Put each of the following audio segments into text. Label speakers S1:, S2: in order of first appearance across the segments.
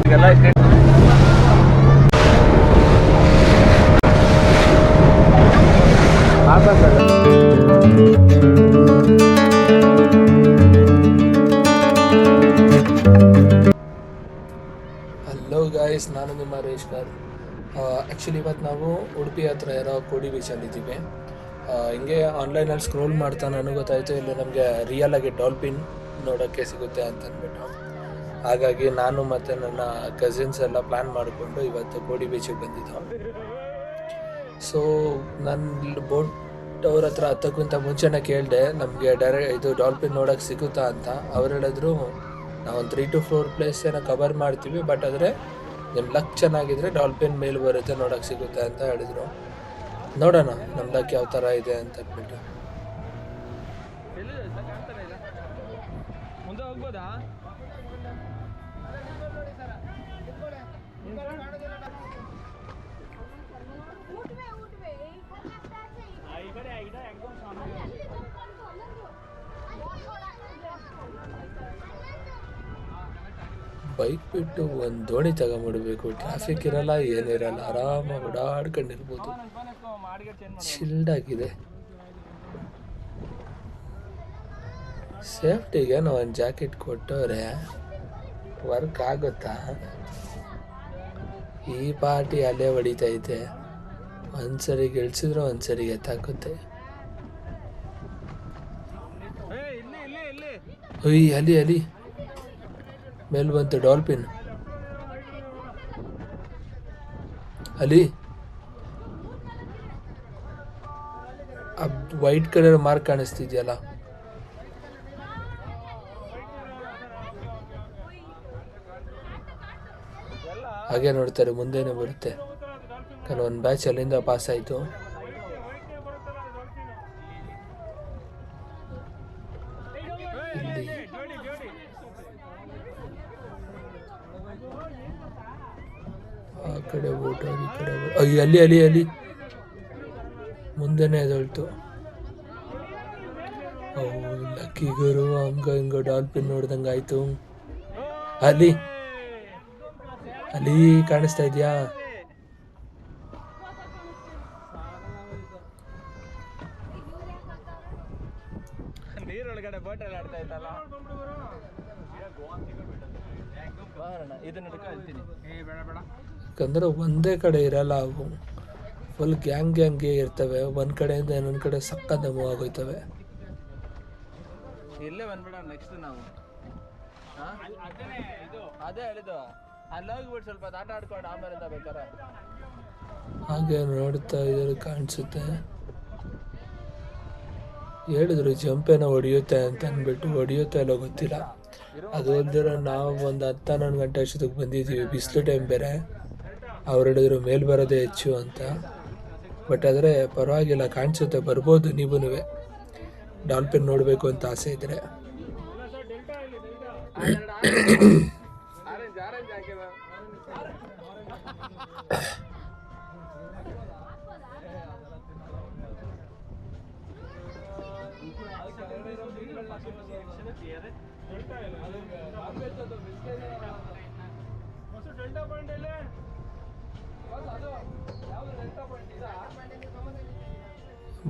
S1: Hello guys, ನಾನು ನಿಮ್ಮ ರೇಷ್ಕರ್. Actually ಇವತ್ತು ನಾವು ಉಡುಪಿ ಹತ್ರ ಇರೋ ಕೋಡಿ ಬೀಚಲ್ಲಿದ್ದೀವಿ. ಹಿಂಗೆ ಆನ್ಲೈನಲ್ಲಿ ಸ್ಕ್ರೋಲ್ ಮಾಡ್ತಾ ನನಗೆ ಗೊತ್ತಾಯಿತು ಇಲ್ಲಿ ನಮಗೆ ರಿಯಲ್ ಆಗಿ ಡಾಲ್ಫಿನ್ ನೋಡೋಕ್ಕೆ ಸಿಗುತ್ತೆ ಅಂತ ಅಂದ್ಬಿಟ್ಟು. ಹಾಗಾಗಿ ನಾನು ಮತ್ತು ನನ್ನ ಕಸಿನ್ಸ್ ಎಲ್ಲ ಪ್ಲ್ಯಾನ್ ಮಾಡಿಕೊಂಡು ಇವತ್ತು ಕೋಡಿ ಬೀಚಿಗೆ ಬಂದಿದ್ದು. ಸೊ ನಾನು ಬೋಟ್ ಅವ್ರ ಹತ್ರ ಹತ್ತಕ್ಕಿಂತ ಮುಂಚೆನೇ ಕೇಳಿದೆ ನಮಗೆ ಇದು ಡಾಲ್ಫಿನ್ ನೋಡೋಕ್ಕೆ ಸಿಗುತ್ತಾ ಅಂತ. ಅವ್ರು ಹೇಳಿದ್ರು ನಾವು 3 to 4 ಪ್ಲೇಸ್ ಏನೋ ಕವರ್ ಮಾಡ್ತೀವಿ, ಬಟ್ ಆದರೆ ನಿಮ್ಮ ಲಕ್ ಚೆನ್ನಾಗಿದ್ರೆ ಡಾಲ್ಫಿನ್ ಮೇಲೆ ಬರುತ್ತೆ, ನೋಡೋಕ್ಕೆ ಸಿಗುತ್ತೆ ಅಂತ ಹೇಳಿದರು. ನೋಡೋಣ ನಮ್ಮ ಲಕ್ ಯಾವ ಥರ ಇದೆ ಅಂತ ಅಂದ್ಬಿಟ್ಟು. ಬೈಕ್ ಬಿಟ್ಟು ಒಂದು ದೋಣಿ ತಗೊಂಬಿಡ್ಬೇಕು, ಟ್ರಾಫಿಕ್ ಇರಲ್ಲ, ಏನಿರಲ್ಲ, ಆರಾಮಾಗಿ ಓಡಾಡ್ಕೊಂಡಿರ್ಬೋದು. ಚಿಲ್ಡಾಗಿದೆ. ಸೇಫ್ಟಿಗೆ ನಾವು ಒಂದು ಜಾಕೆಟ್ ಕೊಟ್ಟವ್ರೆ, ವರ್ಕ್ ಆಗುತ್ತಾ? ಈ ಪಾರ್ಟಿ ಅಲ್ಲೇ ಹೊಡಿತೈತೆ, ಒಂದ್ಸರಿ ಗಿಳಿಸಿದ್ರೆ ಒಂದ್ಸರಿ ಎತ್ತಾಕುತ್ತೆ. ಅಲ್ಲಿ ಮೇಲ್ ಬಂತು ಡಾಲ್ಫಿನ್. ಅಲ್ಲಿ ವೈಟ್ ಕಲರ್ ಮಾರ್ಕ್ ಕಾಣಿಸ್ತಿದ್ಯಲ್ಲ, ಹಾಗೆ ನೋಡ್ತಾರೆ, ಮುಂದೆನೇ ಬರುತ್ತೆ. ಒಂದು ಬ್ಯಾಚ್ ಅಲ್ಲಿಂದ ಪಾಸ್ ಆಯಿತು. ಆ ಕಡೆ ಬೋಟ್, ಈ ಕಡೆ ಅಲ್ಲಿ ಮುಂದೆನೇ ಎದೊಳ್ತು. ಲಕ್ಕಿ ಗುರು, ಹಂಗ ಡಾಲ್ಫಿನ್ ನೋಡ್ದಂಗೆ ಆಯ್ತು. ಅಲ್ಲಿ ಕಾಣಿಸ್ತಾ ಇದೆಯಾ? ನೀರೊಳಗಡೆ ಬೋಟ್ ಎಲ್ಲ ಆಡ್ತಾ ಇತ್ತಲ್ಲ. ಯಾಕಂದ್ರೆ ಒಂದೇ ಕಡೆ ಇರಲ್ಲ, ಅವು ಫುಲ್ ಗ್ಯಾಂಗ್ಗೆ ಇರ್ತವೆ. ಒಂದ್ ಕಡೆಯಿಂದ ಇನ್ನೊಂದ್ ಕಡೆ ಸಕ್ಕತ್ತ ಮೂವ್ ಆಗೋಯ್ತವೆ. ಇಲ್ಲೇ ಬಂದ್ಬಿಡ ನೆಕ್ಸ್ಟ್ ನಾವು. ಅದೇ ಹೇಳಿದ್ದು, ಅಲ್ಲಿ ಹೋಗ್ಬಿಟ್ಟು ಸ್ವಲ್ಪ ಆಟ ಆಡ್ಕೊಂಡು ಆಮೇಲೆ ಬೇಕಾರೆ. ಹಾಗೆ ನೋಡ್ತಾ ಇದ್ರೆ ಕಾಣಿಸುತ್ತೆ. ಹೇಳಿದ್ರು ಜಂಪ್ ಏನೋ ಹೊಡಿಯುತ್ತೆ ಅಂತ ಅಂದ್ಬಿಟ್ಟು, ಹೊಡಿಯುತ್ತೆ ಅಲ್ಲೋ ಗೊತ್ತಿಲ್ಲ. ಅದು ಅಲ್ದಿರೋ ನಾವು ಒಂದು 10-11 ಗಂಟೆ ಅಷ್ಟೊತ್ತಿಗೆ ಬಂದಿದ್ದೀವಿ, ಬಿಸಿಲು ಟೈಮ್ ಬೇರೆ. ಅವ್ರು ಹೇಳಿದ್ರು ಮೇಲ್ ಬರೋದೇ ಹೆಚ್ಚು ಅಂತ. ಬಟ್ ಆದರೆ ಪರವಾಗಿಲ್ಲ, ಕಾಣಿಸುತ್ತೆ, ಬರ್ಬೋದು ನೀವೂ ಡಾಲ್ಫಿನ್ ನೋಡಬೇಕು ಅಂತ ಆಸೆ ಇದ್ರೆ.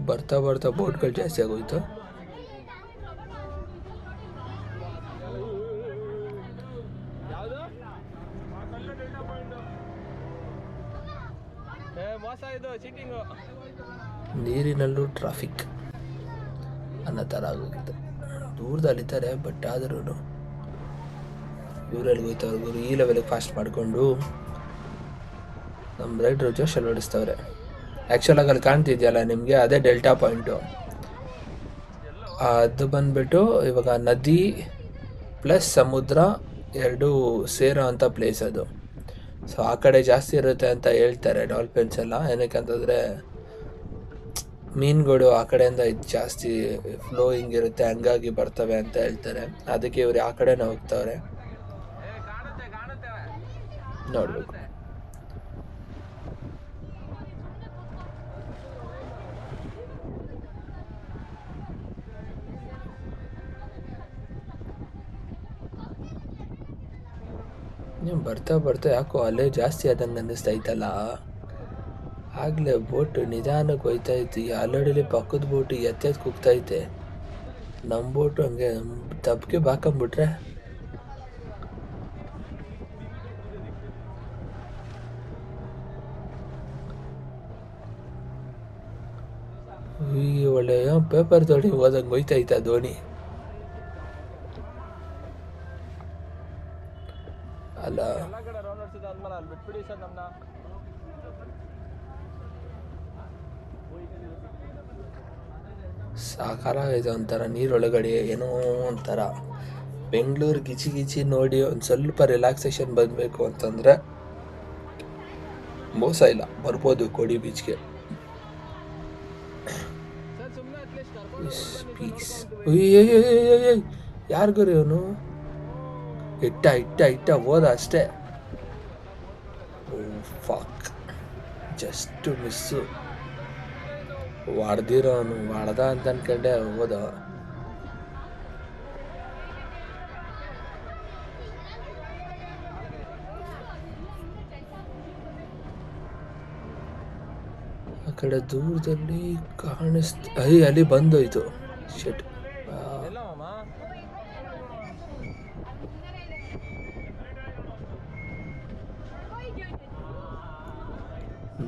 S1: ಬರ್ತಾ ಬರ್ತಾ ಬೋಟ್ಗಳು ಜಾಸ್ತಿ ಆಗೋಯ್ತು. ನೀರಿನಲ್ಲೂ ಟ್ರಾಫಿಕ್ ಅನ್ನೋ ಥರ ಆಗೋಗಿದೆ. ದೂರದಲ್ಲಿದ್ದಾರೆ, ಬಟ್ ಆದ್ರೂ ಇವರಲ್ಲಿ ಹೋಯ್ತವ್ರಿಗೂ ಈ ಲೆವೆಲಿಗೆ ಫಾಸ್ಟ್ ಮಾಡಿಕೊಂಡು ನಮ್ಮ ರೈಡ್ರು ಜೋಶಲ್ಲಿ ಓಡಿಸ್ತವ್ರೆ. ಆ್ಯಕ್ಚುಲಾಗಿ ಅಲ್ಲಿ ಕಾಣ್ತಿದ್ಯಲ್ಲ ನಿಮಗೆ, ಅದೇ ಡೆಲ್ಟಾ ಪಾಯಿಂಟು. ಅದು ಬಂದುಬಿಟ್ಟು ಇವಾಗ ನದಿ ಪ್ಲಸ್ ಸಮುದ್ರ ಎರಡೂ ಸೇರೋ ಅಂಥ ಪ್ಲೇಸ್ ಅದು. ಸೊ ಆ ಕಡೆ ಜಾಸ್ತಿ ಇರುತ್ತೆ ಅಂತ ಹೇಳ್ತಾರೆ ಡಾಲ್ಫಿನ್ಸ್ ಎಲ್ಲ. ಏನಕ್ಕಂತಂದರೆ ಮೀನುಗಳು ಆ ಕಡೆಯಿಂದ ಇದು ಜಾಸ್ತಿ ಫ್ಲೋಯಿಂಗ್ ಇರುತ್ತೆ, ಹಂಗಾಗಿ ಬರ್ತವೆ ಅಂತ ಹೇಳ್ತಾರೆ. ಅದಕ್ಕೆ ಇವ್ರು ಆ ಕಡೆನೇ ಹೋಗ್ತವ್ರೆ. ನೋಡಬೇಕು. ನೀವು ಬರ್ತಾ ಬರ್ತಾ ಯಾಕೋ ಅಲೆ ಜಾಸ್ತಿ ಆದಂಗೆ ಅನ್ನಿಸ್ತೈತಲ್ಲ. ಆಗಲೇ ಬೋಟು ನಿಧಾನಕ್ಕೆ ಹೋಯ್ತೈತಿ, ಆಲ್ರೆಡಿ ಪಕ್ಕದ ಬೋಟು ಎತ್ತೆತ್ತು ಕುಗ್ತೈತೆ. ನಮ್ಮ ಬೋಟು ಹಂಗೆ ತಪ್ಪಿಗೆ ಬಾಕೊಂಬಿಟ್ರೆ ಈ ಒಳ್ಳೆ ಪೇಪರ್ ದೋಣಿ ಹೋದಂಗೆ ಹೋಯ್ತೈತೆ ಆ ದೋಣಿ. ಅಲ್ಲ ಸಾಕಾಗೈತೆ ಒಂಥರ ನೀರೊಳಗಡೆ ಏನೋ ಒಂಥರ. ಬೆಂಗಳೂರು ಗಿಚಿ ಗಿಚಿ ನೋಡಿ ಒಂದು ಸ್ವಲ್ಪ ರಿಲ್ಯಾಕ್ಸೇಷನ್ ಬಂದಬೇಕು ಅಂತಂದರೆ ಮೋಸ ಇಲ್ಲ, ಬರ್ಬೋದು ಕೋಡಿ ಬೀಚ್ಗೆ. ಪೀಸ್ ಯಾರಿಗೂ ಇವನು ಇಟ್ಟ ಹೋದ ಅಷ್ಟೇ. ಫಾಕ್, ಜಸ್ಟ್ ಮಿಸ್ಸು. ಹೊಡೆದಿರೋನು ಹೊಡೆದ ಅಂತ ಅನ್ಕೊಂಡೆ ಹೋದ. ಆ ಕಡೆ ದೂರದಲ್ಲಿ ಅಲ್ಲಿ ಬಂದೋಯ್ತು. ಶೆಟ್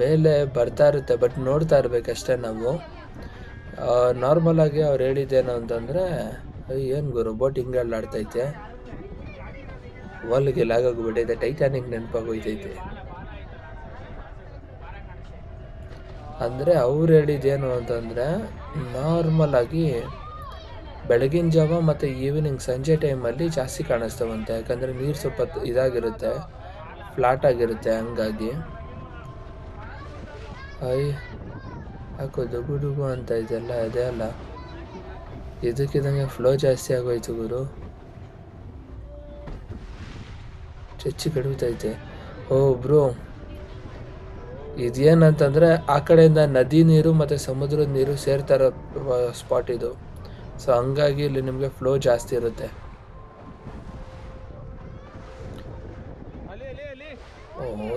S1: ಮೇಲೆ ಬರ್ತಾ ಇರುತ್ತೆ, ಬಟ್ ನೋಡ್ತಾ ಇರ್ಬೇಕಷ್ಟೇ ನಾವು. ನಾರ್ಮಲ್ ಆಗಿ ಅವ್ರು ಹೇಳಿದ್ದೇನು ಅಂತಂದರೆ, ಏನು ಗುರು ಬೋಟ್ ಹಿಂಗೆ ಆಡ್ತೈತೆ, ವಾಲ್ಗೆ ಲಾಗೋಗ್ಬಿಟ್ಟೈತೆ, ಟೈಟಾನಿಕ್ ನೆನಪಾಗೋಯ್ತೈತೆ ಅಂದರೆ ಅವ್ರು ಹೇಳಿದ್ದೇನು ಅಂತಂದರೆ, ನಾರ್ಮಲ್ ಆಗಿ ಬೆಳಗಿನ ಜಾವ ಮತ್ತು ಈವ್ನಿಂಗ್ ಸಂಜೆ ಟೈಮಲ್ಲಿ ಜಾಸ್ತಿ ಕಾಣಿಸ್ತವಂತೆ. ಯಾಕಂದರೆ ನೀರು ಸ್ವಲ್ಪ ಇದಾಗಿರುತ್ತೆ, ಫ್ಲಾಟ್ ಆಗಿರುತ್ತೆ. ಹಂಗಾಗಿ ಯಾಕೋ ದುಗು ಅಂತ ಇದೆಲ್ಲ ಅದೇ ಅಲ್ಲ, ಇದಕ್ಕಿದಂಗೆ ಫ್ಲೋ ಜಾಸ್ತಿ ಆಗೋಯ್ತು ಗುರು, ಚಚ್ಚಿ ಕಡಿತೈತೆ. ಬ್ರೋ ಇದೇನಂತಂದರೆ ಆ ಕಡೆಯಿಂದ ನದಿ ನೀರು ಮತ್ತು ಸಮುದ್ರದ ನೀರು ಸೇರ್ತಾರೋ ಸ್ಪಾಟ್ ಇದು. ಸೊ ಹಂಗಾಗಿ ಇಲ್ಲಿ ನಿಮಗೆ ಫ್ಲೋ ಜಾಸ್ತಿ ಇರುತ್ತೆ.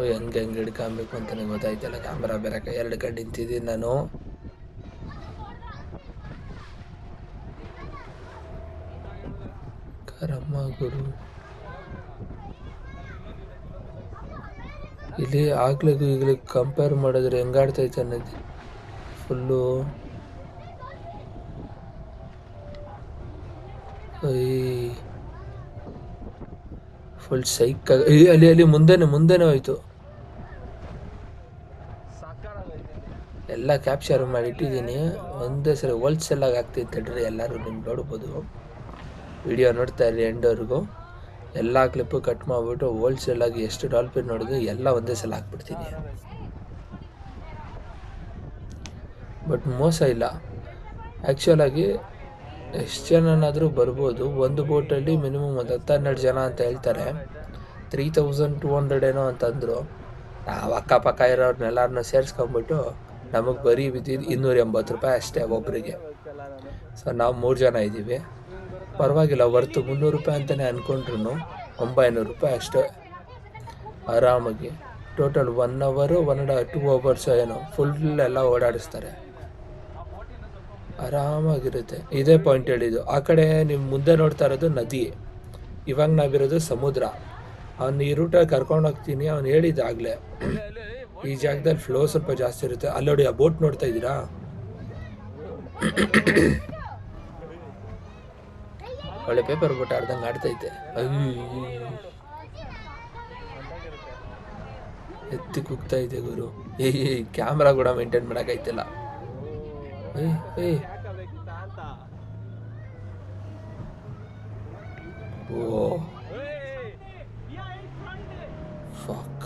S1: ಹೆಂಗೆ ಹಿಡ್ಕೊಬೇಕು ಅಂತಲೇ ಗೊತ್ತಾಯ್ತಲ್ಲ. ಕ್ಯಾಮ್ರಾ ಬೇರೆ ಎರಡು ಕಡೆ ನಿಂತಿದ್ದೀನಿ ನಾನು. ಕರಮ್ಮ ಗುರು, ಇಲ್ಲಿ ಆಗ್ಲಿಗೂ ಈಗ್ಲಿಗೆ ಕಂಪೇರ್ ಮಾಡಿದ್ರೆ ಹೆಂಗಾಡ್ತೈತೆ ಅನ್ನೋದು ಫುಲ್ಲು. ಫುಲ್ ಸೈಕ್ ಅಲ್ಲಿ ಮುಂದೆನೇ ಹೋಯ್ತು. ಎಲ್ಲ ಕ್ಯಾಪ್ಚರ್ ಮಾಡಿ ಇಟ್ಟಿದ್ದೀನಿ, ಒಂದೇ ಸರಿ ಹೋಲ್ಸೇಲಾಗಿ ಆಗ್ತಿದ್ರಿ. ಎಲ್ಲರೂ ನಿಮ್ಗೆ ನೋಡ್ಬೋದು, ವಿಡಿಯೋ ನೋಡ್ತಾ ಇರಿ ಎಂಡವರೆಗೂ. ಎಲ್ಲ ಕ್ಲಿಪ್ಪು ಕಟ್ ಮಾಡಿಬಿಟ್ಟು ಹೋಲ್ಸೇಲಾಗಿ ಎಷ್ಟು ಡಾಲ್ಫಿನ್ ನೋಡಿದ್ರು ಎಲ್ಲ ಒಂದೇ ಸಲ ಹಾಕ್ಬಿಡ್ತೀನಿ. ಬಟ್ ಮೋಸ ಇಲ್ಲ. ಆ್ಯಕ್ಚುಲಾಗಿ ಎಷ್ಟು ಜನನಾದರೂ ಬರ್ಬೋದು. ಒಂದು ಬೋಟಲ್ಲಿ ಮಿನಿಮಮ್ ಒಂದು 10-12 ಜನ ಅಂತ ಹೇಳ್ತಾರೆ. 3200 ಏನೋ ಅಂತಂದರು. ನಾವು ಅಕ್ಕಪಕ್ಕ ಇರೋರ್ನೆಲ್ಲರನ್ನೂ ಸೇರಿಸ್ಕೊಂಬಿಟ್ಟು ನಮಗೆ ಬರೀ ಬಿದ್ದಿದ್ದು 280 ರೂಪಾಯಿ ಅಷ್ಟೇ ಒಬ್ಬರಿಗೆ. ಸೊ ನಾವು 3 ಜನ ಇದ್ದೀವಿ, ಪರವಾಗಿಲ್ಲ. ವರ್ತು 300 ರೂಪಾಯಿ ಅಂತಲೇ ಅಂದ್ಕೊಂಡ್ರು 900 ರೂಪಾಯಿ ಅಷ್ಟೇ ಆರಾಮಾಗಿ. ಟೋಟಲ್ 1 ಅವರು 2 ಅವರ್ಸ್ ಏನೋ ಫುಲ್ ಎಲ್ಲ ಓಡಾಡಿಸ್ತಾರೆ, ಆರಾಮಾಗಿರುತ್ತೆ. ಇದೇ ಪಾಯಿಂಟ್ ಹೇಳಿದ್ದು. ಆ ಕಡೆ ನೀವು ಮುಂದೆ ನೋಡ್ತಾ ಇರೋದು ನದಿ, ಇವಾಗ ನಾವಿರೋದು ಸಮುದ್ರ. ಅವ್ನು ಈ ರೂಟಲ್ಲಿ ಕರ್ಕೊಂಡು ಹೋಗ್ತೀನಿ, ಅವ್ನು ಹೇಳಿದ್ದಾಗಲೇ ಈ ಜಾಗದಲ್ಲಿ ಫ್ಲೋ ಸ್ವಲ್ಪ ಜಾಸ್ತಿ ಇರುತ್ತೆ. ಅಲ್ಲಿ ನೋಡಿ, ಆ ಬೋಟ್ ನೋಡ್ತಾ ಇದ್ದೀರಾ, ಒಳ್ಳೆ ಪೇಪರ್ ಬೋಟ್ ಆಡ್ದಂಗೆ ಆಡ್ತೈತೆ. ಎತ್ತಿ ಕುಗ್ತಾ ಇದೆ ಗುರು. ಕ್ಯಾಮ್ರಾ ಕೂಡ ಮೇಂಟೈನ್ ಮಾಡೋಕ್ಕಾಯ್ತಿಲ್ಲ. ಓ ಫಕ್,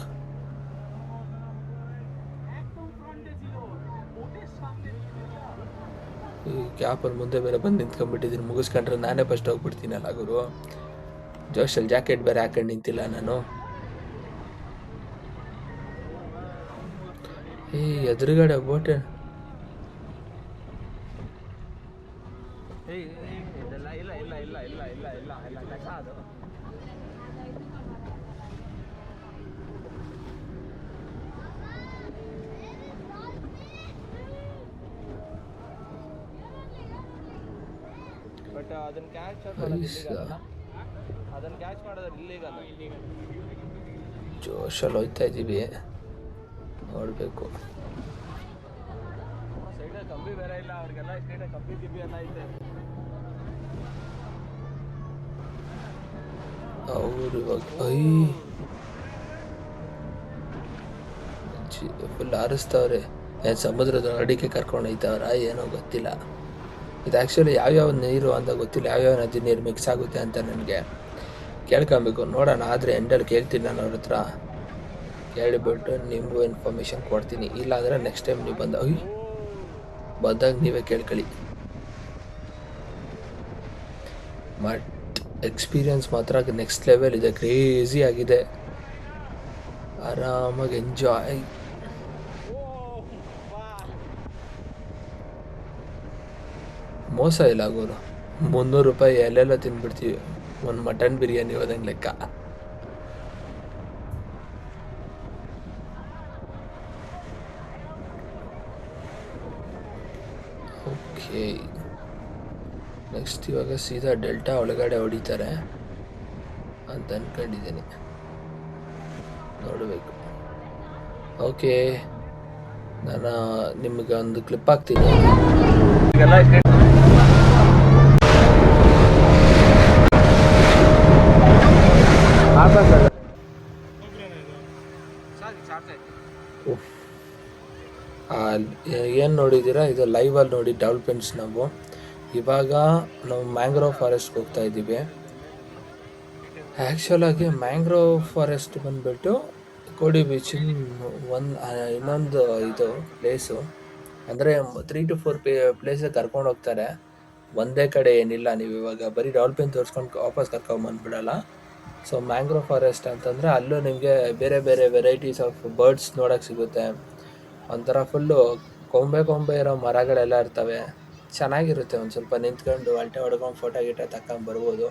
S1: ಈ ಕ್ಯಾಪಲ್ಲಿ ಮುಂದೆ ಬೇರೆ ಬಂದು ನಿಂತ್ಕೊಂಡ್ಬಿಟ್ಟಿದ್ದೀನಿ. ಮುಗಿಸ್ಕೊಂಡ್ರೆ ನಾನೇ ಫಸ್ಟ್ ಹೋಗ್ಬಿಡ್ತೀನಲ್ಲ ಗುರು. ಜೋಶಲ್ಲಿ ಜಾಕೆಟ್ ಬೇರೆ ಹಾಕೊಂಡು ನಿಂತಿಲ್ಲ ನಾನು. ಎದುರುಗಡೆ ಬೋಟೆ
S2: ಬಟ್ ಅದನ್ನ ಕ್ಯಾಚ್ ಮಾಡೋದು ಇಲ್ಲಿಗಲ್ಲ, ಅದನ್ನ ಕ್ಯಾಚ್ ಮಾಡೋದು ಇಲ್ಲಿಗಲ್ಲ.
S1: ಜೋಶಲ್ಲಿ ಹೋಗ್ತಾ ಇದ್ದೀವಿ, ನೋಡಬೇಕು.
S2: ಸೈಡಲ್ಲಿ ಕಂಬಿ ಬೇರೆ ಇಲ್ಲ ಅವ್ರಿಗೆಲ್ಲ, ಸೈಡಲ್ಲಿ ಕಂಬಿ ಗಿಬ್ಬಿ ಎಲ್ಲ ಐತೆ.
S1: ಅವರು ಇವಾಗ ಫುಲ್ ಹಾರಿಸ್ತವ್ರೆ. ಏನು ಸಮುದ್ರದ ಅಡಿಕೆ ಕರ್ಕೊಂಡು ಹೋಯ್ತವ್ರ ಏನೋ ಗೊತ್ತಿಲ್ಲ. ಇದು ಆ್ಯಕ್ಚುಲಿ ಯಾವ್ಯಾವ ನೀರು ಅಂತ ಗೊತ್ತಿಲ್ಲ, ಯಾವ್ಯಾವ ನದಿ ನೀರು ಮಿಕ್ಸ್ ಆಗುತ್ತೆ ಅಂತ ನನಗೆ ಕೇಳ್ಕೊಬೇಕು. ನೋಡೋಣ, ಆದರೆ ಎಂಡಲ್ಲಿ ಕೇಳ್ತೀನಿ ನಾನು ಅವ್ರ ಹತ್ರ, ಕೇಳಿಬಿಟ್ಟು ನಿಮಗೂ ಇನ್ಫಾರ್ಮೇಷನ್ ಕೊಡ್ತೀನಿ. ಇಲ್ಲಾಂದರೆ ನೆಕ್ಸ್ಟ್ ಟೈಮ್ ನೀವು ಬಂದಾಗ ನೀವೇ ಕೇಳ್ಕೊಳ್ಳಿ. ಬಟ್ ಎಕ್ಸ್ಪೀರಿಯನ್ಸ್ ಮಾತ್ರ ನೆಕ್ಸ್ಟ್ ಲೆವೆಲ್ ಇದೆ, ಕ್ರೇಜಿ ಆಗಿದೆ. ಆರಾಮಾಗಿ ಎಂಜಾಯ್. ಮೋಸ ಇಲ್ಲ ಆಗೋರು. 300 ರೂಪಾಯಿ ಎಲ್ಲೆಲ್ಲ ತಿಂದ್ಬಿಡ್ತೀವಿ, ಒಂದು ಮಟನ್ ಬಿರಿಯಾನಿ ಹೋದಂಗೆ ಲೆಕ್ಕ. ಓಕೆ, ನೆಕ್ಸ್ಟ್ ಇವಾಗ ಸೀದಾ ಡೆಲ್ಟಾ ಒಳಗಡೆ ಹೊಡಿತಾರೆ ಅಂತ ಅಂದ್ಕೊಂಡಿದ್ದೀನಿ, ನೋಡಬೇಕು. ಓಕೆ, ನಾನು ನಿಮಗೆ ಒಂದು ಕ್ಲಿಪ್ ಹಾಕ್ತೀನಿ. ಏನು ನೋಡಿದ್ದೀರಾ, ಇದು ಲೈವಲ್ಲಿ ನೋಡಿ ಡಾಲ್ಫಿನ್ಸ್. ಇವಾಗ ನಾವು ಮ್ಯಾಂಗ್ರೋವ್ ಫಾರೆಸ್ಟ್ಗೆ ಹೋಗ್ತಾ ಇದ್ದೀವಿ. ಆ್ಯಕ್ಚುಲಾಗಿ ಮ್ಯಾಂಗ್ರೋವ್ ಫಾರೆಸ್ಟ್ ಬಂದುಬಿಟ್ಟು ಕೋಡಿ ಬೀಚಿನ ಇನ್ನೊಂದು ಇದು ಪ್ಲೇಸು. ಅಂದರೆ 3 to 4 ಪ್ಲೇಸಿಗೆ ಕರ್ಕೊಂಡು ಹೋಗ್ತಾರೆ, ಒಂದೇ ಕಡೆ ಏನಿಲ್ಲ. ನೀವು ಇವಾಗ ಬರೀ ಡಾಲ್ಫಿನ್ ತೋರಿಸ್ಕೊಂಡು ವಾಪಸ್ ಕರ್ಕೊಂಬಂದ್ಬಿಡಲ್ಲ. ಸೊ ಮ್ಯಾಂಗ್ರೋವ್ ಫಾರೆಸ್ಟ್ ಅಂತಂದರೆ ಅಲ್ಲೂ ನಿಮಗೆ ಬೇರೆ ಬೇರೆ ವೆರೈಟೀಸ್ ಆಫ್ ಬರ್ಡ್ಸ್ ನೋಡೋಕ್ಕೆ ಸಿಗುತ್ತೆ. ಒಂಥರ ಫುಲ್ಲು ಕೊಂಬೆ ಇರೋ ಮರಗಳೆಲ್ಲ ಇರ್ತವೆ, ಚೆನ್ನಾಗಿರುತ್ತೆ. ಒಂದು ಸ್ವಲ್ಪ ನಿಂತ್ಕೊಂಡು ಅಲ್ಟೆ ಹೊಡ್ಕೊಂಡು ಫೋಟೋ ಗಿಟ ತಗೊಂಬರ್ಬೋದು.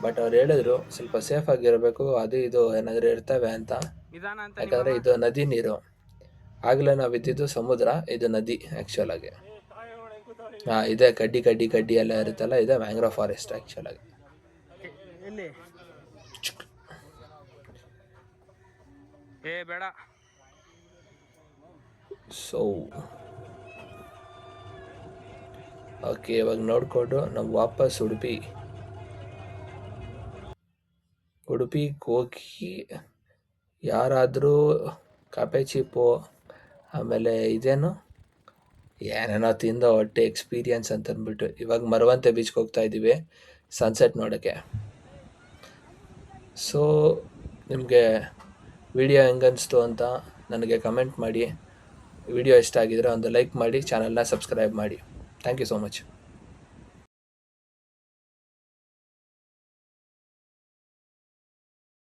S1: ಬಟ್ ಅವ್ರು ಹೇಳಿದ್ರು ಸ್ವಲ್ಪ ಸೇಫಾಗಿರಬೇಕು, ಅದು ಇದು ಏನಾದರೂ ಇರ್ತವೆ ಅಂತ. ಯಾಕಂದರೆ ಇದು ನದಿ ನೀರು, ಆಗಲೇ ನಾವು ಇದ್ದಿದ್ದು ಸಮುದ್ರ, ಇದು ನದಿ ಆ್ಯಕ್ಚುಲಾಗಿ. ಇದೇ ಕಡ್ಡಿ ಎಲ್ಲ ಇರುತ್ತಲ್ಲ, ಇದೇ ಮ್ಯಾಂಗ್ರೋವ್ ಫಾರೆಸ್ಟ್ ಆ್ಯಕ್ಚುಲಾಗಿ.
S2: ಬೇಡ.
S1: ಸೊ ಓಕೆ, ಇವಾಗ ನೋಡಿಕೊಂಡು ನಾವು ವಾಪಸ್ ಉಡುಪಿಗೆ ಹೋಗಿ ಯಾರಾದರೂ ಕಾಪೆ ಚೀಪು ಆಮೇಲೆ ಇದೇನು ಏನೇನೋ ತಿಂದ ಹೊಟ್ಟೆ ಎಕ್ಸ್ಪೀರಿಯನ್ಸ್ ಅಂತ ಅಂದ್ಬಿಟ್ಟು ಇವಾಗ ಮರವಂತೆ ಬೀಚ್ಗೆ ಹೋಗ್ತಾ ಇದ್ದೀವಿ ಸನ್ಸೆಟ್ ನೋಡೋಕ್ಕೆ. ಸೊ ನಿಮಗೆ ವಿಡಿಯೋ ಹೆಂಗನ್ನಿಸ್ತು ಅಂತ ನನಗೆ ಕಮೆಂಟ್ ಮಾಡಿ. ವಿಡಿಯೋ ಇಷ್ಟ ಆಗಿದ್ರೆ ಒಂದು ಲೈಕ್ ಮಾಡಿ, ಚಾನಲ್ನ ಸಬ್ಸ್ಕ್ರೈಬ್ ಮಾಡಿ. Thank you so much.